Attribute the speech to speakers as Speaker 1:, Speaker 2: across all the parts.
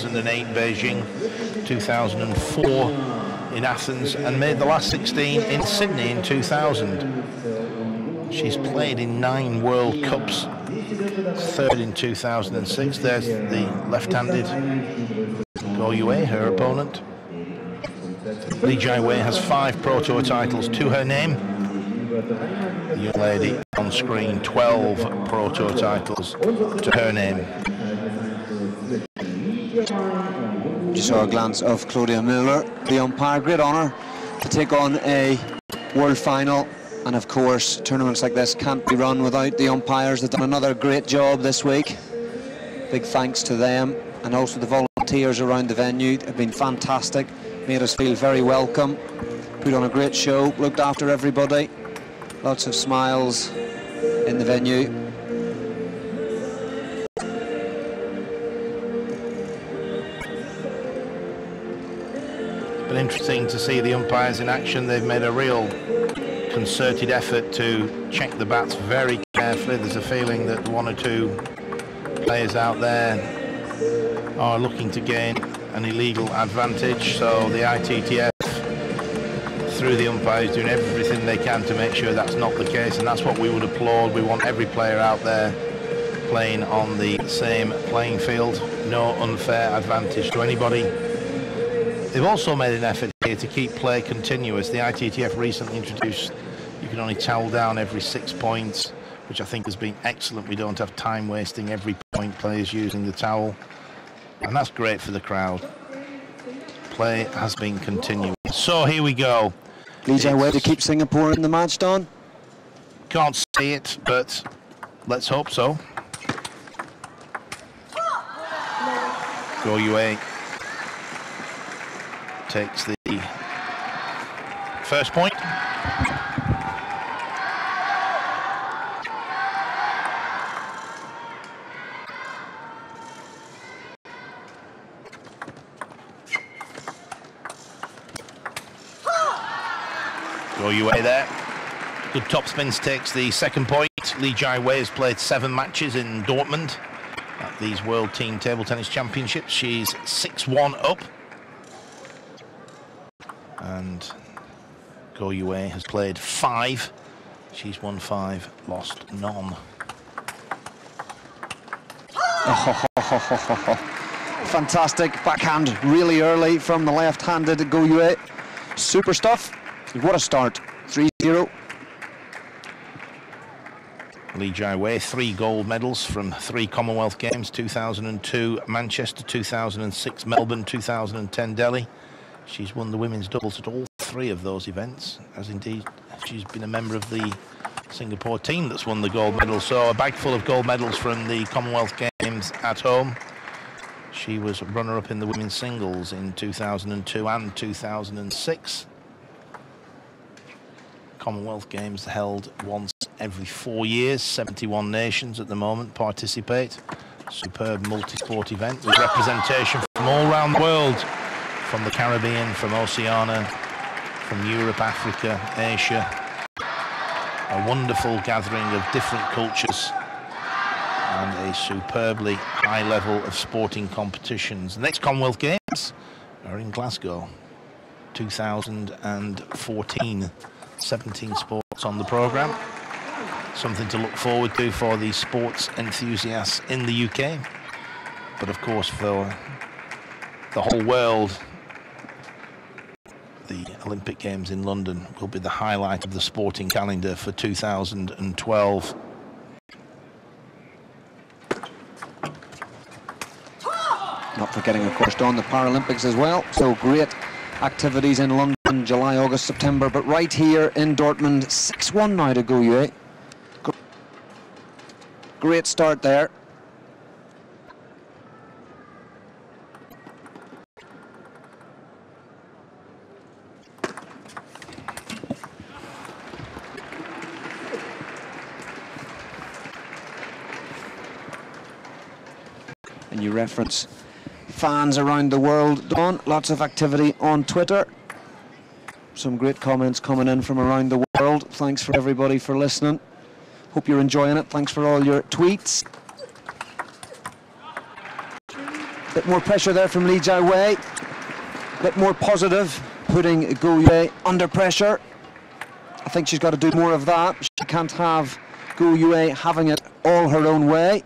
Speaker 1: 2008 Beijing, 2004 in Athens, and made the last 16 in Sydney in 2000. She's played in 9 World Cups, 3rd in 2006. There's the left-handed GUO Yue, her opponent. LI Jiawei has 5 Pro Tour titles to her name. The young lady on screen, 12 Pro Tour titles to her name.
Speaker 2: Just saw a glance of Claudia Müller, the umpire. Great honour to take on a world final, and of course tournaments like this can't be run without the umpires. They've done another great job this week. Big thanks to them, and also the volunteers around the venue have been fantastic, made us feel very welcome, put on a great show, looked after everybody. Lots of smiles in the venue.
Speaker 1: But interesting to see the umpires in action. They've made a real concerted effort to check the bats very carefully. There's a feeling that 1 or 2 players out there are looking to gain an illegal advantage, so the ITTF, through the umpires, doing everything they can to make sure that's not the case, and that's what we would applaud. We want every player out there playing on the same playing field, no unfair advantage to anybody. They've also made an effort here to keep play continuous. The ITTF recently introduced you can only towel down every 6 points, which I think has been excellent. We don't have time wasting every point players using the towel, and that's great for the crowd. Play has been continuous. So here we go.
Speaker 2: LI Jiawei to keep Singapore in the match, Don?
Speaker 1: Can't see it, but let's hope so. GUO Yue takes the first point. GUO Yue there. Good topspins, takes the second point. LI Jiawei has played 7 matches in Dortmund at these World Team Table Tennis Championships. She's 6-1 up. And GUO Yue has played 5. She's won 5, lost none.
Speaker 2: Fantastic backhand really early from the left-handed GUO Yue. Super stuff. What a start. 3-0.
Speaker 1: LI Jiawei, 3 gold medals from 3 Commonwealth Games, 2002 Manchester, 2006 Melbourne, 2010 Delhi. She's won the women's doubles at all 3 of those events, as indeed she's been a member of the Singapore team that's won the gold medal. So a bag full of gold medals from the Commonwealth Games at home. She was runner-up in the women's singles in 2002 and 2006. Commonwealth Games held once every 4 years. 71 nations at the moment participate. Superb multi-sport event with representation from all around the world, from the Caribbean, from Oceania, from Europe, Africa, Asia. A wonderful gathering of different cultures and a superbly high level of sporting competitions. The next Commonwealth Games are in Glasgow, 2014. 17 sports on the programme. Something to look forward to for the sports enthusiasts in the UK. But of course for the whole world, the Olympic Games in London will be the highlight of the sporting calendar for 2012.
Speaker 2: Not forgetting, of course, Don, the Paralympics as well. So great activities in London, July, August, September, but right here in Dortmund, 6-1 now to GUO Yue. Great start there. And you reference fans around the world, Don. Lots of activity on Twitter. Some great comments coming in from around the world. Thanks for everybody for listening. Hope you're enjoying it. Thanks for all your tweets. Bit more pressure there from LI Jiawei. Bit more positive, putting GUO Yue under pressure. I think she's got to do more of that. She can't have GUO Yue having it all her own way.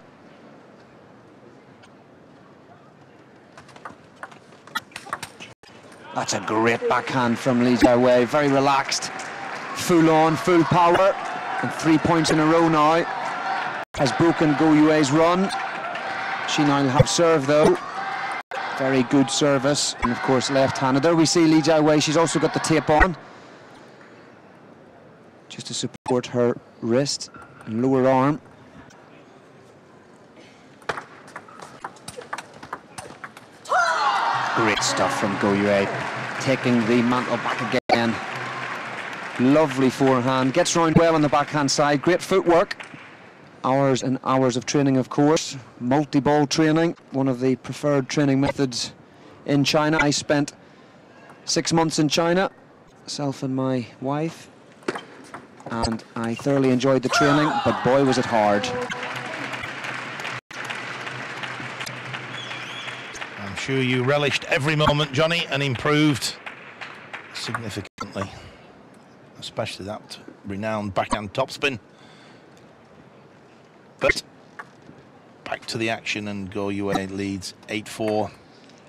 Speaker 2: That's a great backhand from LI Jiawei. Very relaxed, full on, full power. And 3 points in a row now. Has broken GUO Yue's run. She now will have serve though. Very good service, and of course left-handed. There we see LI Jiawei, she's also got the tape on, just to support her wrist and lower arm. Great stuff from GUO Yue, taking the mantle back again. Lovely forehand, gets round well on the backhand side, great footwork. Hours and hours of training, of course. Multi-ball training, one of the preferred training methods in China. I spent 6 months in China, myself and my wife, and I thoroughly enjoyed the training, but boy was it hard.
Speaker 1: I'm sure you relished every moment, Johnny, and improved significantly, especially that renowned backhand topspin. But back to the action, and GUO Yue leads 8-4.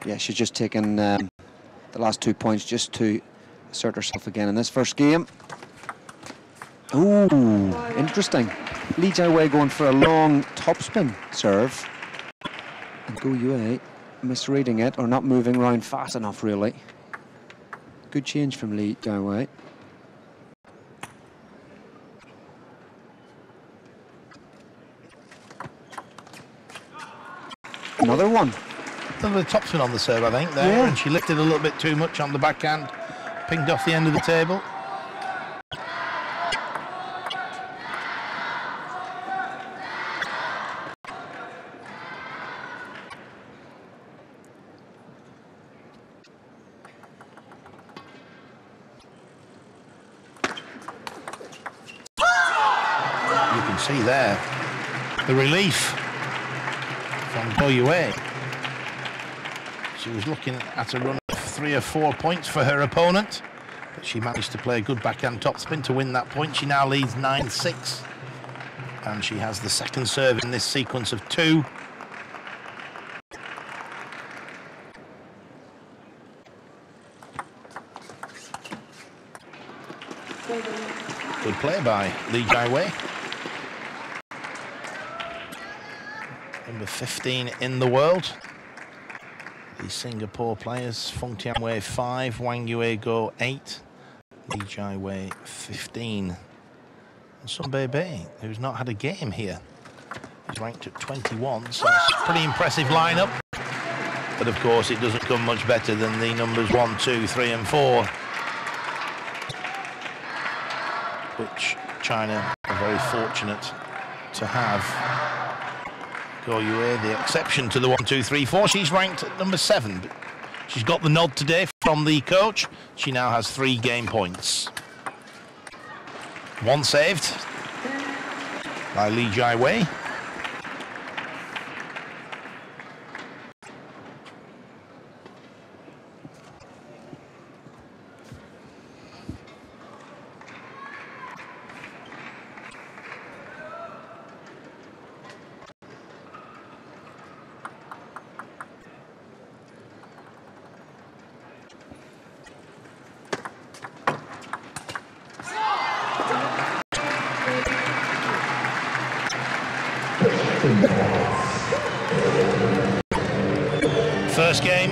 Speaker 2: Yeah, she's just taken the last 2 points just to assert herself again in this first game. Ooh, interesting. LI Jiawei going for a long topspin serve. And GUO Yue misreading it, or not moving around fast enough, really. Good change from LI Jiawei. Another one.
Speaker 1: Another topspin on the serve, I think, there, and she lifted a little bit too much on the backhand, pinged off the end of the table. You can see there the relief from GUO Yue. She was looking at a run of 3 or 4 points for her opponent, but she managed to play a good backhand topspin to win that point. She now leads 9-6, and she has the second serve in this sequence of 2. Good play by LI Jiawei. Number 15 in the world. The Singapore players, Feng Tianwei 5, Wang Yue Go 8, LI Jiawei 15. And Sun Bei, who's not had a game here, is ranked at 21, so it's a pretty impressive lineup. But of course, it doesn't come much better than the numbers 1, 2, 3, and 4, which China are very fortunate to have. GUO Yue, the exception to the 1, 2, 3, 4. She's ranked at number 7. But she's got the nod today from the coach. She now has 3 game points. 1 saved by LI Jiawei. First game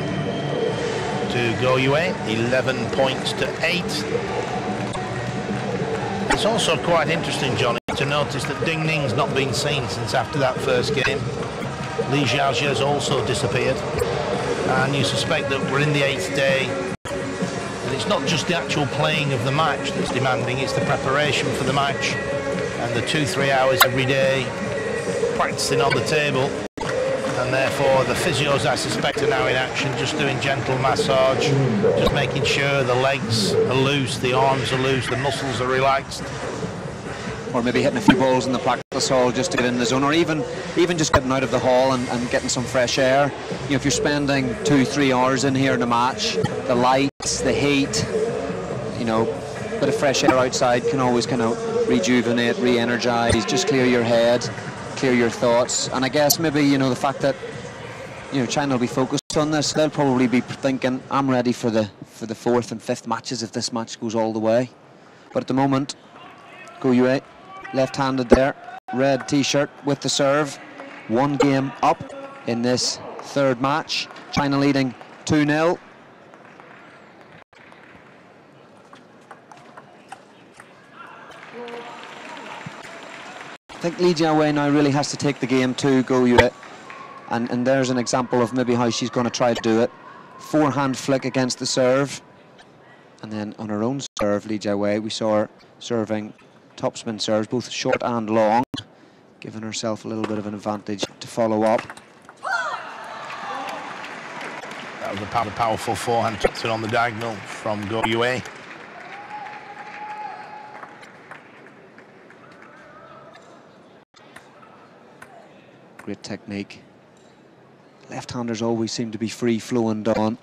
Speaker 1: to GUO Yue, 11 points to 8. It's also quite interesting, Johnny, to notice that Ding Ning's not been seen since after that first game. Li Xiaoxia has also disappeared, and you suspect that we're in the 8th day. And it's not just the actual playing of the match that's demanding, it's the preparation for the match and the 2-3 hours every day practicing on the table. And therefore the physios, I suspect, are now in action, just doing gentle massage, just making sure the legs are loose, the arms are loose, the muscles are relaxed.
Speaker 2: Or maybe hitting a few balls in the practice us all just to get in the zone, or even just getting out of the hall and getting some fresh air. You know, if you're spending 2-3 hours in here in a match, the lights, the heat, you know, a bit of fresh air outside can always kind of rejuvenate, re-energize, just clear your head, clear your thoughts. And I guess maybe, you know, the fact that, you know, China will be focused on this, they'll probably be thinking, I'm ready for the 4th and 5th matches if this match goes all the way. But at the moment, GUO Yue, left-handed there, red t-shirt with the serve, 1 game up in this 3rd match. China leading 2-0. I think LI Jiawei now really has to take the game to GUO Yue. And there's an example of maybe how she's going to try to do it. Forehand flick against the serve. And then on her own serve, LI Jiawei, we saw her serving topspin serves, both short and long, giving herself a little bit of an advantage to follow up.
Speaker 1: That was a powerful forehand topspin on the diagonal from GUO Yue.
Speaker 2: Great technique. Left-handers always seem to be free-flowing down.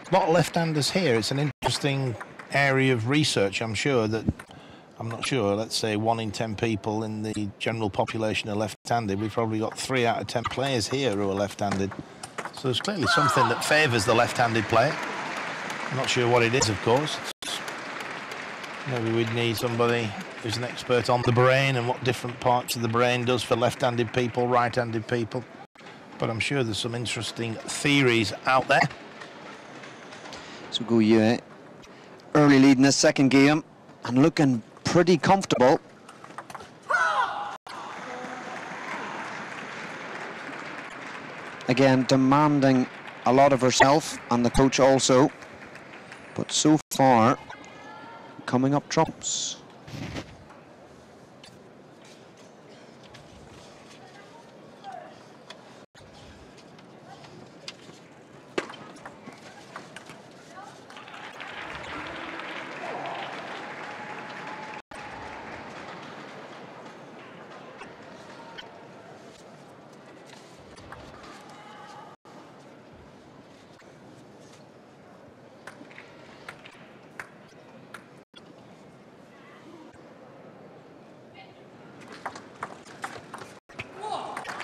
Speaker 1: A lot of left-handers here. It's an interesting area of research. I'm not sure, let's say 1 in 10 people in the general population are left-handed. We've probably got 3 out of 10 players here who are left-handed. So there's clearly something that favours the left-handed player. I'm not sure what it is, of course. Maybe we'd need somebody who's an expert on the brain and what different parts of the brain does for left-handed people, right-handed people. But I'm sure there's some interesting theories out there.
Speaker 2: So GUO Yue, early lead in this 2nd game and looking pretty comfortable. Again, demanding a lot of herself and the coach also. But so far, coming up trumps.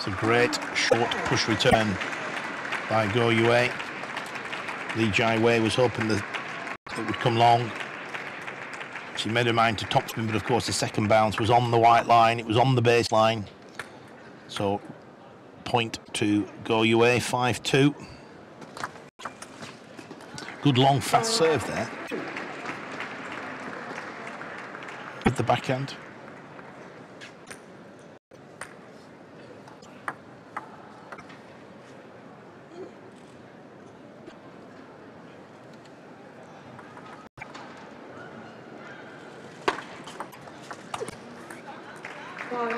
Speaker 1: It's a great short push return by GUO Yue. LI Jiawei was hoping that it would come long. She made her mind to topspin, but of course the second bounce was on the white line, it was on the baseline. So point to GUO Yue, 5-2. Good long fast serve there. With the backhand.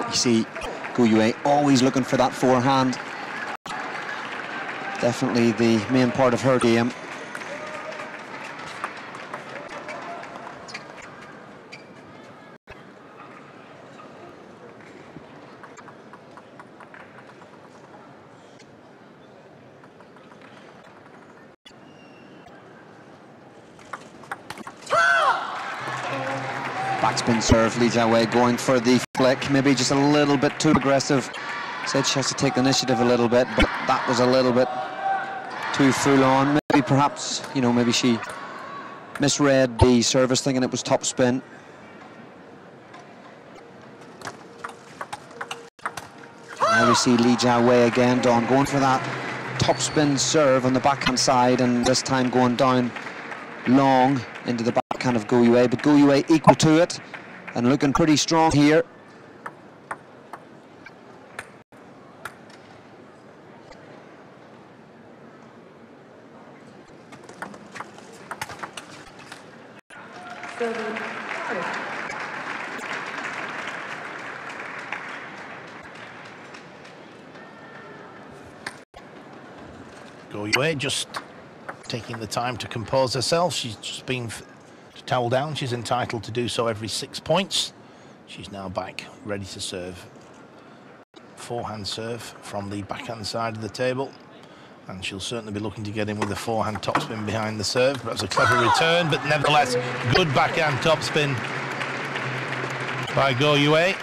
Speaker 2: You see GUO Yue always looking for that forehand. Definitely the main part of her game. Backspin serve, LI Jiawei going for the flick, maybe just a little bit too aggressive. Said she has to take the initiative a little bit, but that was a little bit too full on. Maybe perhaps, you know, maybe she misread the service thinking it was topspin. Now we see LI Jiawei again, Dawn, going for that topspin serve on the backhand side, and this time going down long into the backhand of GUO Yue, but GUO Yue equal to it and looking pretty strong here.
Speaker 1: GUO Yue just taking the time to compose herself. She's just been to towel down. She's entitled to do so every 6 points. She's now back, ready to serve. Forehand serve from the backhand side of the table. And she'll certainly be looking to get in with a forehand topspin behind the serve. Perhaps a clever return, but nevertheless, good backhand topspin by GUO Yue.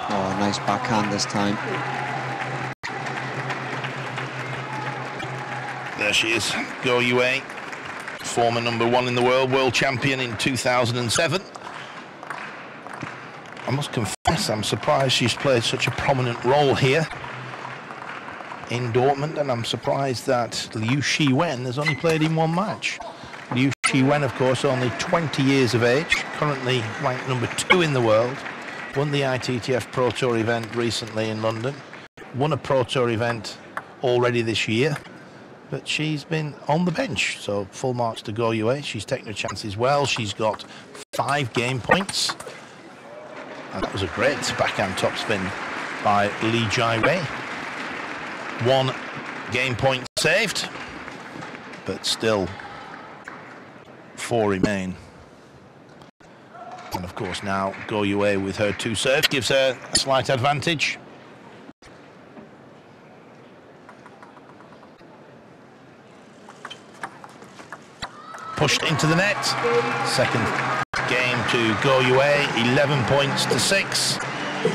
Speaker 2: Oh, nice backhand this time.
Speaker 1: There she is, GUO Yue, former #1 in the world champion in 2007. I must confess, I'm surprised she's played such a prominent role here in Dortmund, and I'm surprised that Liu Shiwen has only played in 1 match. Liu Shiwen, of course, only 20 years of age, currently ranked #2 in the world, won the ITTF Pro Tour event recently in London, won a Pro Tour event already this year, but she's been on the bench, so full marks to GUO Yue. She's taken her chances well. She's got 5 game points. And that was a great backhand topspin by LI Jiawei. 1 game point saved, but still 4 remain. And of course now GUO Yue with her 2 serves gives her a slight advantage. Pushed into the net. Second game to GUO Yue, 11 points to 6.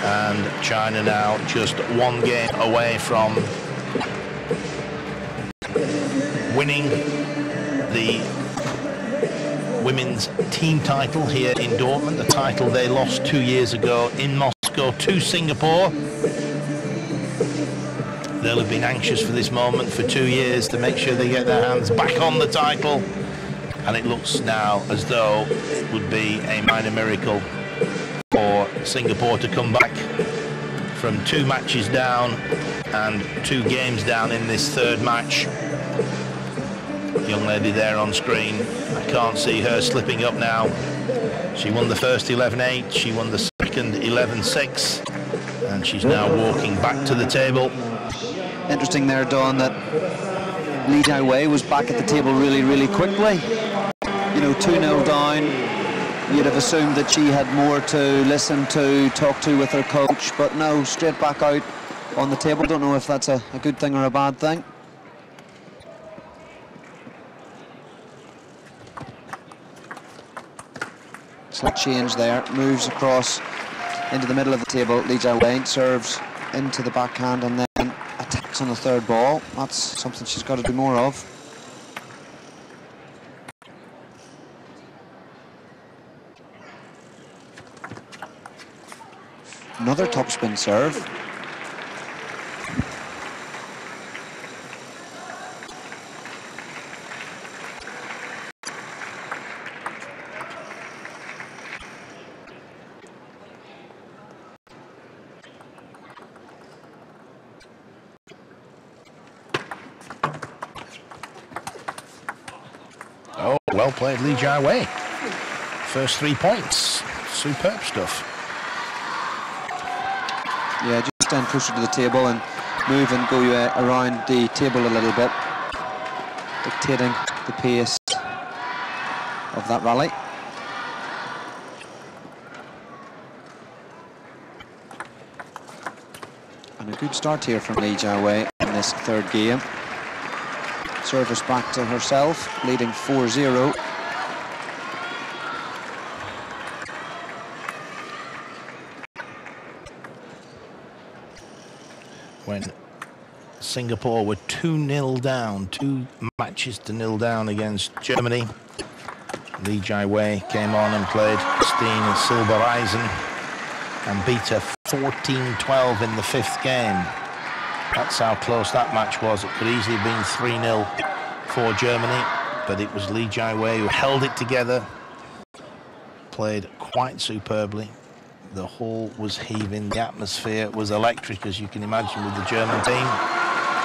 Speaker 1: And China now just 1 game away from winning the women's team title here in Dortmund, a title they lost 2 years ago in Moscow to Singapore. They'll have been anxious for this moment for 2 years to make sure they get their hands back on the title. And it looks now as though it would be a minor miracle for Singapore to come back from 2 matches down and 2 games down in this 3rd match. Young lady there on screen, I can't see her slipping up now. She won the first 11-8, she won the second 11-6, and she's now walking back to the table.
Speaker 2: Interesting there, Don, that LI Jiawei was back at the table really quickly. You know, 2-0 down, you'd have assumed that she had more to listen to, talk to with her coach, but no, straight back out on the table. Don't know if that's a good thing or a bad thing. Slight change there, moves across into the middle of the table. LI Jiawei serves into the backhand and then attacks on the 3rd ball. That's something she's got to do more of. Another topspin serve.
Speaker 1: Oh, well played, LI Jiawei. First 3 points. Superb stuff.
Speaker 2: Yeah, just stand closer to the table and move and go around the table a little bit, dictating the pace of that rally. And a good start here from LI Jiawei in this 3rd game. Service back to herself, leading 4-0.
Speaker 1: When Singapore were 2-0 down, 2 matches to 0 down against Germany, LI Jiawei came on and played Christine Silbereisen and beat her 14-12 in the 5th game. That's how close that match was. It could easily have been 3-0 for Germany, but it was LI Jiawei who held it together, played quite superbly. The hall was heaving, the atmosphere was electric, as you can imagine, with the German team.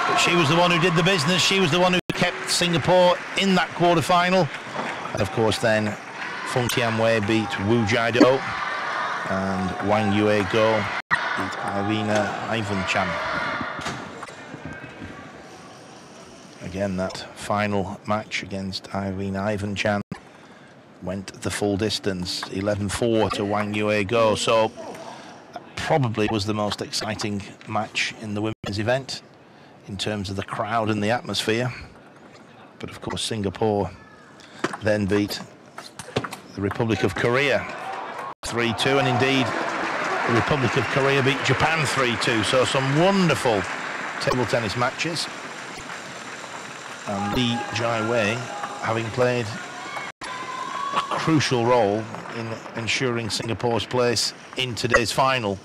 Speaker 1: But she was the one who did the business. She was the one who kept Singapore in that quarter-final. And of course then Feng Tianwei beat Wu Jiado, and Wang Yue Go beat Irina Ivanchan. Again, that final match against Irina Ivanchan went the full distance, 11-4 to Wang Yue Go. So probably was the most exciting match in the women's event in terms of the crowd and the atmosphere. But of course Singapore then beat the Republic of Korea 3-2, and indeed the Republic of Korea beat Japan 3-2. So some wonderful table tennis matches. And LI Jiawei having played a crucial role in ensuring Singapore's place in today's final.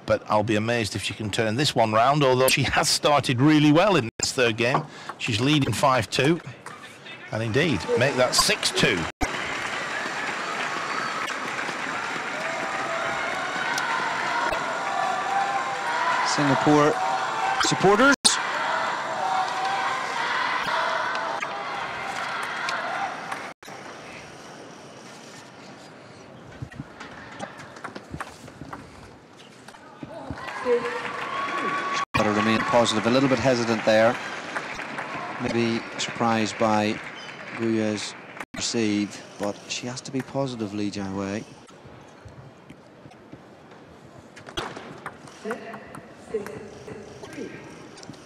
Speaker 1: But I'll be amazed if she can turn this one round, although she has started really well in this third game. She's leading 5-2, and indeed make that 6-2.
Speaker 2: Singapore supporters. Got to remain positive, a little bit hesitant there. Maybe surprised by GUO Yue's receive, but she has to be positive, LI Jiawei.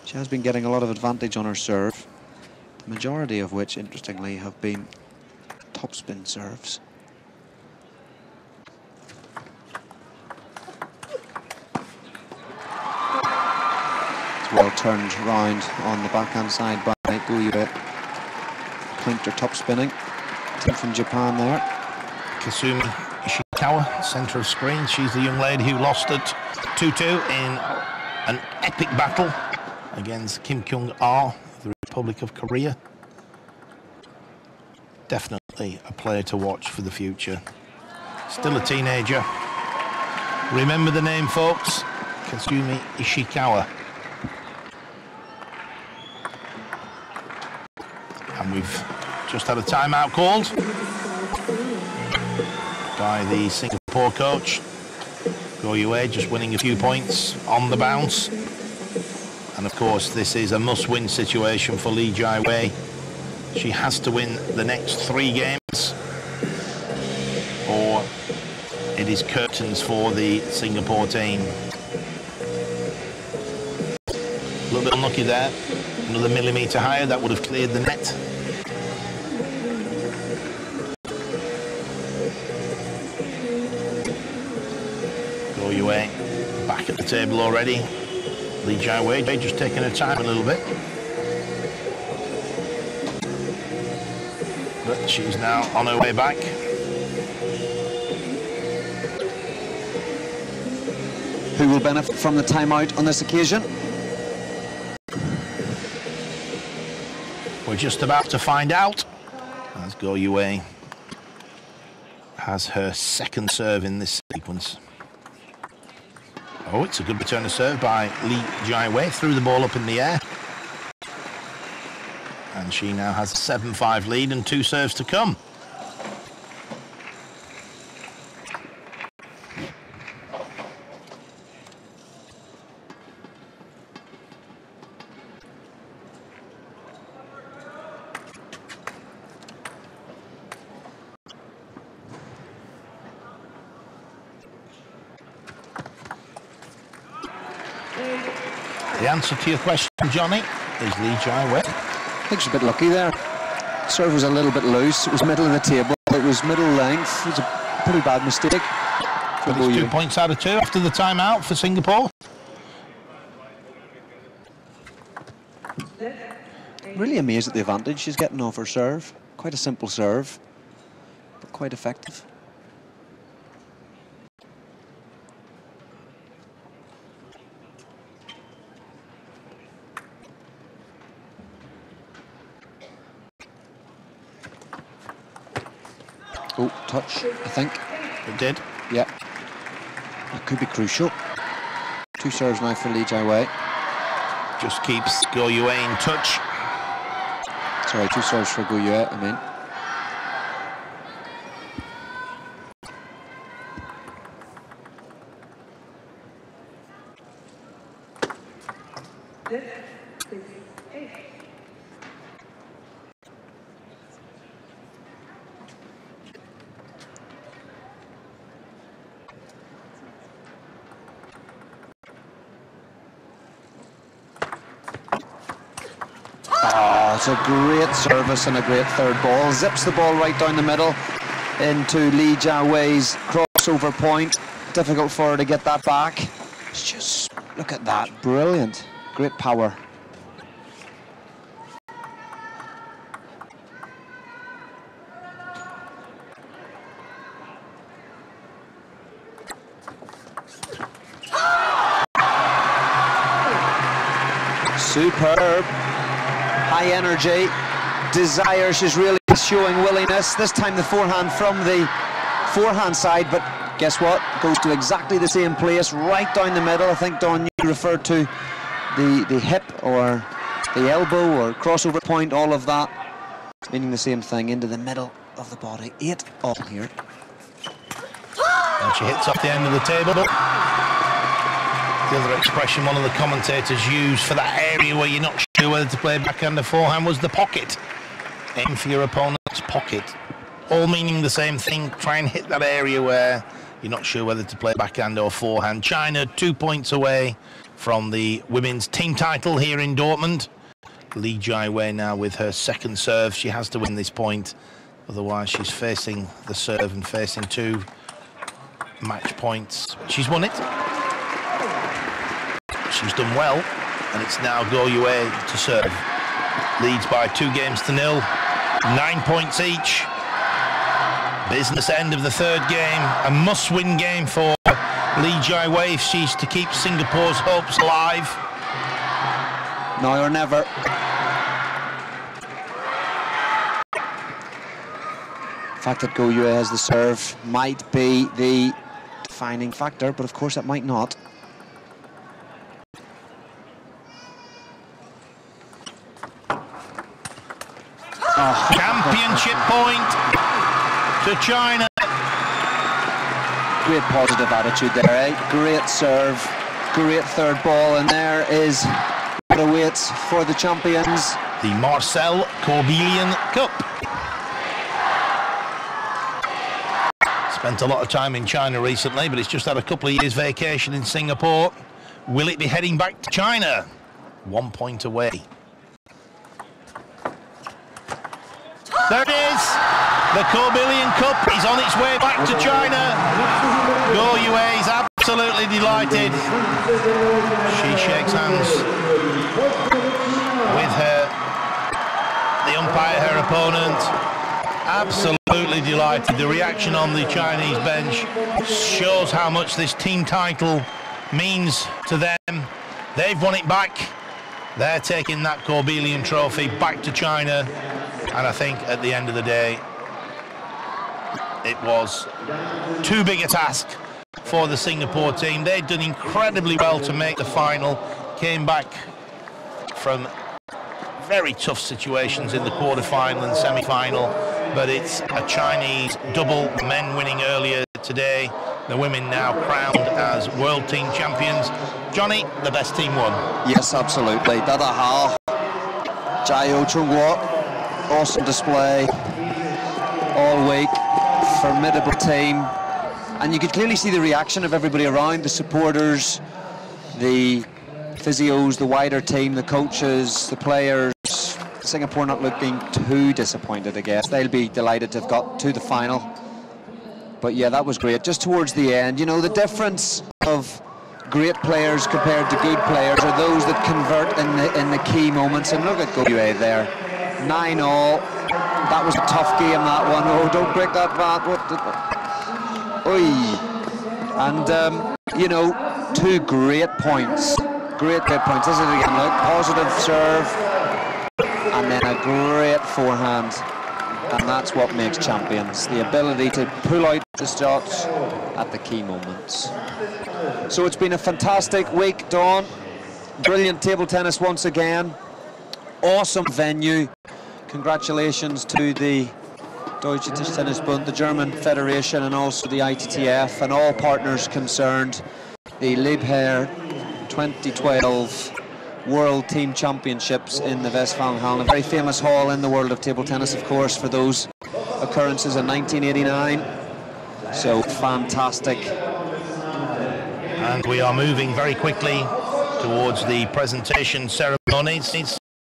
Speaker 2: She has been getting a lot of advantage on her serve, the majority of which, interestingly, have been topspin serves. It's well turned round on the backhand side by GUO Yue. Counter top spinning. Team from Japan there.
Speaker 1: Kasumi Ishikawa, centre of screen. She's the young lady who lost at 2-2 in an epic battle against Kim Kyung-ah, the Republic of Korea. Definitely a player to watch for the future. Still a teenager. Remember the name, folks. Kasumi Ishikawa. And we've just had a timeout called by the Singapore coach. GUO Yue just winning a few points on the bounce. And of course, this is a must-win situation for LI Jiawei. She has to win the next 3 games, or it is curtains for the Singapore team. A little bit unlucky there. Another millimetre higher, that would have cleared the net. GUO Yue back at the table already. LI Jiawei just taking her time a little bit. But she's now on her way back.
Speaker 2: Who will benefit from the timeout on this occasion?
Speaker 1: We're just about to find out, as GUO Yue has her second serve in this sequence. Oh, it's a good return of serve by LI Jiawei. Threw the ball up in the air. And she now has a 7-5 lead and 2 serves to come. The answer to your question, Johnny, is LI Jiawei.
Speaker 2: I think she's a bit lucky there. Serve was a little bit loose. It was middle of the table. It was middle length. It was a pretty bad mistake.
Speaker 1: But it's 2 points out of 2 after the timeout for Singapore.
Speaker 2: Really amazed at the advantage she's getting off her serve. Quite a simple serve, but quite effective. Oh, touch, I think.
Speaker 1: It did.
Speaker 2: Yeah. That could be crucial. 2 serves now for LI Jiawei.
Speaker 1: Just keeps GUO Yue in touch.
Speaker 2: Sorry, 2 serves for GUO Yue, I mean. Oh, it's a great service and a great third ball. Zips the ball right down the middle into LI Jiawei's crossover point. Difficult for her to get that back. It's just, look at that, brilliant. Great power. Superb. High energy, desire, she's really showing willingness. This time the forehand from the forehand side, but guess what? Goes to exactly the same place, right down the middle. I think, Don, you referred to the hip or the elbow or crossover point, all of that, meaning the same thing, into the middle of the body. 8-all here.
Speaker 1: And she hits off the end of the table. The other expression one of the commentators used for that area where you're not sure whether to play backhand or forehand was the pocket. Aim for your opponent's pocket. All meaning the same thing. Try and hit that area where you're not sure whether to play backhand or forehand. China 2 points away from the women's team title here in Dortmund. LI Jiawei now with her second serve. She has to win this point. Otherwise she's facing the serve and facing 2 match points. She's won it. She's done well, and it's now GUO Yue to serve. Leads by 2-0, 9 points each. Business end of the third game, a must-win game for LI Jiawei if she's to keep Singapore's hopes alive.
Speaker 2: Now or never. The fact that GUO Yue has the serve might be the defining factor, but of course it might not.
Speaker 1: Oh. Championship point to China.
Speaker 2: Great positive attitude there, eh? Great serve, great third ball, and there is what awaits for the champions.
Speaker 1: The Marcel Corbillion Cup. Spent a lot of time in China recently, but it's just had a couple of years vacation in Singapore. Will it be heading back to China? 1 point away. There it is! The Corbillion Cup is on its way back to China. GUO Yue is absolutely delighted. She shakes hands with the umpire, her opponent. Absolutely delighted. The reaction on the Chinese bench shows how much this team title means to them. They've won it back. They're taking that Corbillion trophy back to China. And I think at the end of the day, it was too big a task for the Singapore team. They'd done incredibly well to make the final, came back from very tough situations in the quarter-final and semi-final, but it's a Chinese double, men winning earlier today, the women now crowned as world team champions. Johnny, the best team won.
Speaker 2: Yes, absolutely. Dada Jiao, awesome display all week, formidable team, and you could clearly see the reaction of everybody around, the supporters, the physios, the wider team, the coaches, the players. Singapore not looking too disappointed, I guess. They'll be delighted to have got to the final. But yeah, that was great. Just towards the end, you know, the difference of great players compared to good players are those that convert in the key moments. And look at GUO Yue there, 9-all. That was a tough game, that one. Oh, don't break that bat. Oi. And you know, 2 great points. Great points. This is it again. Look, positive serve, and then a great forehand. And that's what makes champions, the ability to pull out the shots at the key moments. So it's been a fantastic week, Dawn. Brilliant table tennis once again. Awesome venue. Congratulations to the Deutsche Tischtennisbund, the German Federation, and also the ITTF and all partners concerned. The LIEBHERR 2012 World Team Championships in the Westfalenhallen, a very famous hall in the world of table tennis, of course, for those occurrences in 1989. So fantastic.
Speaker 1: And we are moving very quickly towards the presentation ceremonies.